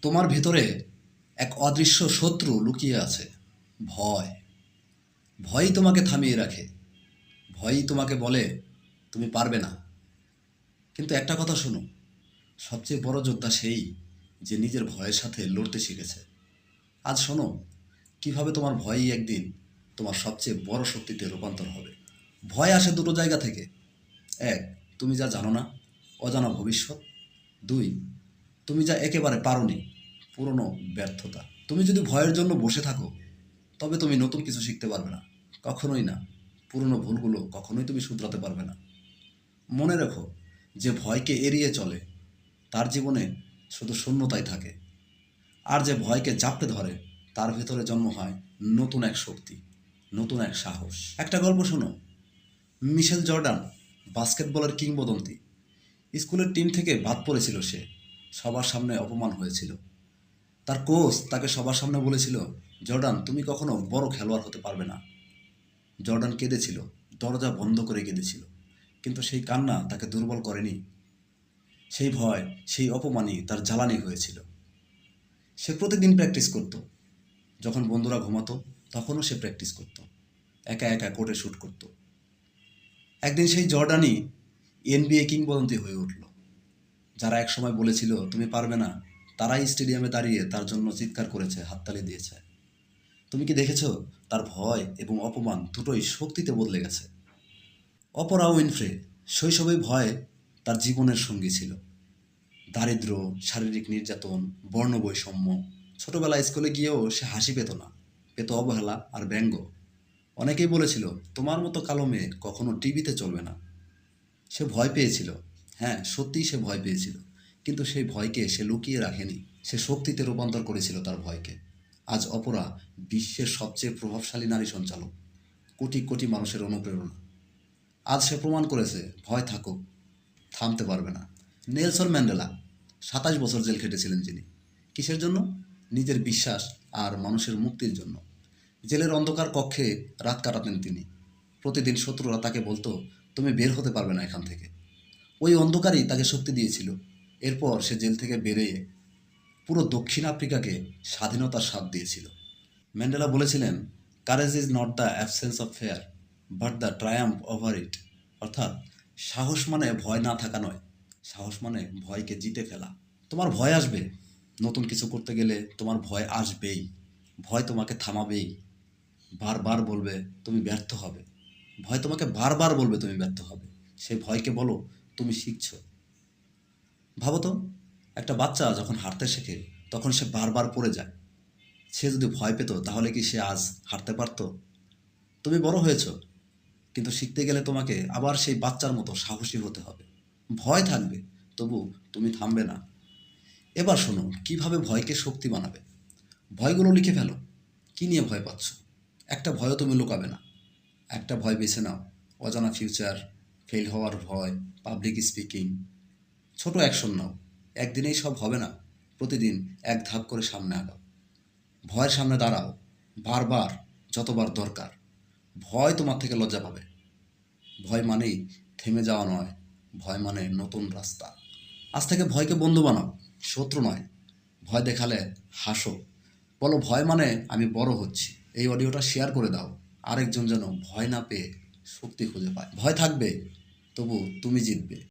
তোমার ভেতরে এক অদৃশ্য শত্রু লুকিয়ে আছে। ভয়। ভয়ই তোমাকে থামিয়ে রাখে। ভয়ই তোমাকে বলে তুমি পারবে না। কিন্তু একটা কথা শোনো, সবচেয়ে বড় যোদ্ধা সেই যে নিজের ভয়ের সাথে লড়তে শিখেছে। আজ শোনো, কিভাবে তোমার ভয়ই একদিন তোমার সবচেয়ে বড় শক্তিতে রূপান্তর হবে। ভয় আসে দুটো জায়গা থেকে। এক, তুমি যা জানো না, অজানা ভবিষ্যৎ। দুই, তুমি যা একেবারে পারোনি, পুরনো ব্যর্থতা। তুমি যদি ভয়ের জন্য বসে থাকো, তবে তুমি নতুন কিছু শিখতে পারবে না। কখনোই না। পুরনো ভুলগুলো কখনোই তুমি শুধরাতে পারবে না। মনে রেখো, যে ভয়কে এড়িয়ে চলে তার জীবনে শুধু শূন্যতাই থাকে। আর যে ভয়কে জাপটে ধরে তার ভেতরে জন্ম হয় নতুন এক শক্তি, নতুন এক সাহস। একটা গল্প শোনো। মিশেল জর্ডান, বাস্কেটবলের কিংবদন্তি। স্কুলের টিম থেকে বাদ পড়েছিল সে। সবার সামনে অপমান হয়েছিল। তার কোচ তাকে সবার সামনে বলেছিল, জর্ডান, তুমি কখনো বড় খেলোয়াড় হতে পারবে না। জর্ডান কেঁদেছিল, দরজা বন্ধ করে কেঁদেছিল। কিন্তু সেই কান্না তাকে দুর্বল করেনি। সেই ভয়, সেই অপমানই তার জ্বালানি হয়েছিল। সে প্রতিদিন প্র্যাকটিস করত। যখন বন্ধুরা ঘুমাতো তখনও সে প্র্যাকটিস করত। একা একা কোর্টে শ্যুট করত। একদিন সেই জর্ডানই এনবিএ কিংবদন্তি হয়ে উঠল। যারা একসময় বলেছিল তুমি পারবে না, তারাই স্টেডিয়ামে দাঁড়িয়ে তার জন্য চিৎকার করেছে, হাততালি দিয়েছে। তুমি কি দেখেছো, তার ভয় এবং অপমান দুটোই শক্তিতে বদলে গেছে। অপরা উইনফ্রে, শৈশবে ভয় তার জীবনের সঙ্গী ছিল। দারিদ্র্য, শারীরিক নির্যাতন, বর্ণবৈষম্য। ছোটবেলায় স্কুলে গিয়েও সে হাসি পেত না, পেত অবহেলা আর ব্যঙ্গ। অনেকেই বলেছিল, তোমার মতো কালো মেয়ে কখনো টিভিতে চলবে না। সে ভয় পেয়েছিল। হ্যাঁ, সত্যিই সে ভয় পেয়েছিল। কিন্তু সেই ভয়কে সে লুকিয়ে রাখেনি। সে শক্তিতে রূপান্তর করেছিল তার ভয়কে। আজ অপরা বিশ্বের সবচেয়ে প্রভাবশালী নারী সঞ্চালক, কোটি কোটি মানুষের অনুপ্রেরণা। আজ সে প্রমাণ করেছে, ভয় থাকুক, থামতে পারবে না। নেলসন ম্যান্ডেলা, 27 বছর জেল খেটেছিলেন যিনি। কিসের জন্য? নিজের বিশ্বাস আর মানুষের মুক্তির জন্য। জেলের অন্ধকার কক্ষে রাত কাটাতেন তিনি। প্রতিদিন শত্রুরা তাকে বলতো, তুমি বের হতে পারবে না এখান থেকে। ওই অন্ধকারই তাকে শক্তি দিয়েছিল। এরপর সে জেল থেকে বেরিয়ে পুরো দক্ষিণ আফ্রিকাকে স্বাধীনতার স্বাদ দিয়েছিল। ম্যান্ডেলা বলেছিলেন, courage is not the absence of fair, but the Triumf over it. অর্থাৎ, সাহস মানে ভয় না থাকা নয়, সাহস মানে ভয়কে জিতে ফেলা। তোমার ভয় আসবে। নতুন কিছু করতে গেলে তোমার ভয় আসবেই। ভয় তোমাকে থামাবেই। বারবার বলবে তুমি ব্যর্থ হবে। ভয় তোমাকে বারবার বলবে তুমি ব্যর্থ হবে। সেই ভয়কে বলো, তুমি শিখছো। ভাবো তো, একটা বাচ্চা যখন হাঁটতে শেখে তখন সে বারবার পড়ে যায়। সে যদি ভয় পেত তাহলে কি সে আজ হাঁটতে পারতো? তুমি বড় হয়েছো, কিন্তু শিখতে গেলে তোমাকে আবার সেই বাচ্চার মতো সাহসী হতে হবে। ভয় থাকবে, তবু তুমি থামবে না। এবার শোনো, কিভাবে ভয়কে শক্তি বানাবে। ভয়গুলো লিখে ফেলো। কি নিয়ে ভয় পাচ্ছ? একটা ভয়ও তুমি লুকাবে না। একটা ভয় বেছে নাও। অজানা ফিউচার, ফেল হওয়ার ভয়, পাবলিক স্পিকিং। ছোট অ্যাকশন নাও। একদিনেই সব হবে না। প্রতিদিন এক ধাপ করে সামনে আগাও। ভয়ের সামনে দাঁড়াও, বারবার, যতবার দরকার। ভয় তোমার থেকে লজ্জা পাবে। ভয় মানেই থেমে যাওয়া নয়, ভয় মানে নতুন রাস্তা। আজ থেকে ভয়কে বন্ধু বানাও, শত্রু নয়। ভয় দেখালে হাসো, বলো ভয় মানে আমি বড় হচ্ছি। এই অডিওটা শেয়ার করে দাও, আরেকজন যেন ভয় না পেয়ে শক্তি খুঁজে পায়। ভয় থাকবে, তবু তুমি জিতবে।